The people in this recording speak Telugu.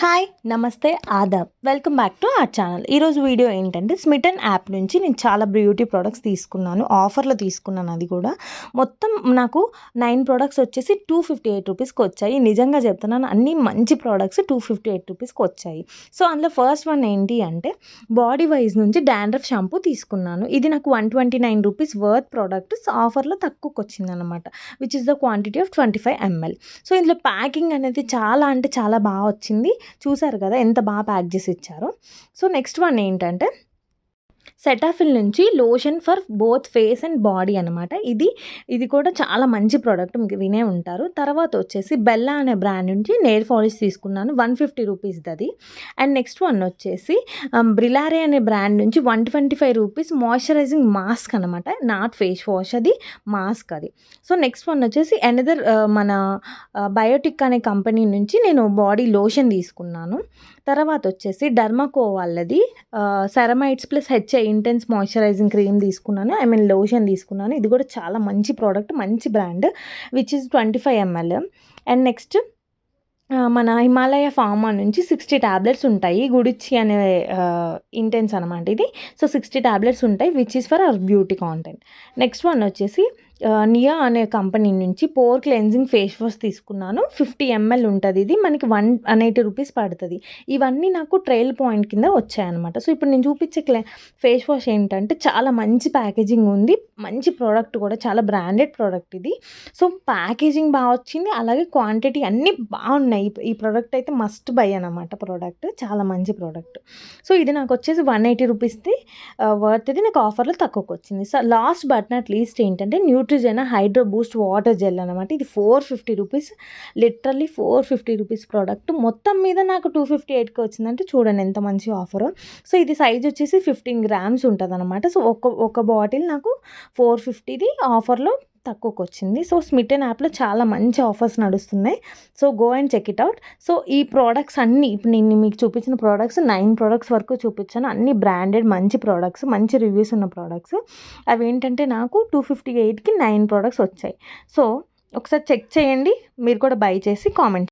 హాయ్ నమస్తే ఆదాబ్ welcome back to our channel. ఈరోజు వీడియో ఏంటంటే స్మిటన్ యాప్ నుంచి నేను చాలా బ్యూటీ ప్రోడక్ట్స్ తీసుకున్నాను. ఆఫర్లో తీసుకున్నాను. అది కూడా మొత్తం నాకు 9 ప్రోడక్ట్స్ వచ్చేసి 258 రూపీస్కి వచ్చాయి. నిజంగా చెప్తున్నాను, అన్ని మంచి ప్రోడక్ట్స్ 258 రూపీస్కి వచ్చాయి. సో అందులో ఫస్ట్ వన్ ఏంటి అంటే బాడీ వైజ్ నుంచి డాండ్రఫ్ షాంపూ తీసుకున్నాను. ఇది నాకు 129 రూపీస్ వర్త్ ప్రోడక్ట్ ఆఫర్లో తక్కువకి వచ్చిందనమాట, which is the quantity of 25 ml. So ఇందులో ప్యాకింగ్ అనేది చాలా అంటే చాలా బాగా వచ్చింది. చూసారు కదా ఎంత బాగా ప్యాక్ చేసి ఇచ్చారో. సో నెక్స్ట్ వన్ ఏంటంటే సెటాఫిల్ నుంచి lotion for both face and body అనమాట. ఇది కూడా చాలా మంచి ప్రోడక్ట్, మీకు వినే ఉంటారు. తర్వాత వచ్చేసి బెల్లా అనే బ్రాండ్ నుంచి నెయిల్ పాలిష్ తీసుకున్నాను, 150 రూపీస్ అది. అండ్ నెక్స్ట్ వన్ వచ్చేసి బ్రిలారే అనే బ్రాండ్ నుంచి 125 రూపీస్ మాయిశ్చరైజింగ్ మాస్క్ అనమాట, నాట్ ఫేస్ వాష్, అది మాస్క్ అది. సో నెక్స్ట్ వన్ వచ్చేసి అనదర్ మన బయోటిక్ అనే కంపెనీ నుంచి నేను బాడీ లోషన్ తీసుకున్నాను. తర్వాత వచ్చేసి డర్మాకో వాళ్ళది ceramides plus HI intense moisturising cream తీసుకున్నాను, లోషన్ తీసుకున్నాను. ఇది కూడా చాలా మంచి ప్రోడక్ట్, మంచి brand, which is 25 ml. And next మన హిమాలయ ఫార్మా నుంచి 60 ట్యాబ్లెట్స్ ఉంటాయి, గుడిచి అనే ఇంటెన్స్ అనమాట ఇది. సో 60 ట్యాబ్లెట్స్ ఉంటాయి, which is for hour beauty content. Next one వచ్చేసి నియా అనే కంపెనీ నుంచి పోర్ క్లెన్జింగ్ ఫేస్ వాష్ తీసుకున్నాను, 50 ml ఉంటుంది. ఇది మనకి 180 రూపీస్ పడుతుంది. ఇవన్నీ నాకు ట్రయల్ పాయింట్ కింద వచ్చాయన్నమాట. సో ఇప్పుడు నేను చూపించే ఫేస్ వాష్ ఏంటంటే చాలా మంచి ప్యాకేజింగ్ ఉంది, మంచి ప్రోడక్ట్ కూడా, చాలా బ్రాండెడ్ ప్రోడక్ట్ ఇది. సో ప్యాకేజింగ్ బాగా వచ్చింది, అలాగే క్వాంటిటీ అన్నీ బాగున్నాయి. ఈ ప్రోడక్ట్ అయితే మస్ట్ బై అనమాట. ప్రోడక్ట్ చాలా మంచి ప్రోడక్ట్. సో ఇది నాకు వచ్చేసి 180 రూపీస్ది వర్త్, ఇది నాకు ఆఫర్లో తక్కువకి వచ్చింది. So last but not least ఏంటంటే Neutrogena hydro Boost water gel అనమాట. ఇది 450 రూపీస్, లిటరల్లీ 450 రూపీస్ ప్రోడక్ట్. మొత్తం మీద నాకు 258కి వచ్చిందంటే చూడండి ఎంత మంచి ఆఫర్. సో ఇది సైజ్ వచ్చేసి 15 grams ఉంటుంది అనమాట. సో ఒక బాటిల్ నాకు 450ది ఆఫర్లో తక్కువకి వచ్చింది. సో స్మిటన్ యాప్లో చాలా మంచి ఆఫర్స్ నడుస్తున్నాయి. So go and check it out. So ఈ ప్రోడక్ట్స్ అన్నీ ఇప్పుడు నేను మీకు చూపించిన ప్రోడక్ట్స్ 9 ప్రోడక్ట్స్ వరకు చూపించాను, అన్ని బ్రాండెడ్ మంచి ప్రోడక్ట్స్, మంచి రివ్యూస్ ఉన్న ప్రోడక్ట్స్. అవి ఏంటంటే నాకు 258కి 9 ప్రోడక్ట్స్ వచ్చాయి. సో ఒకసారి చెక్ చేయండి, మీరు కూడా బై చేసి కామెంట్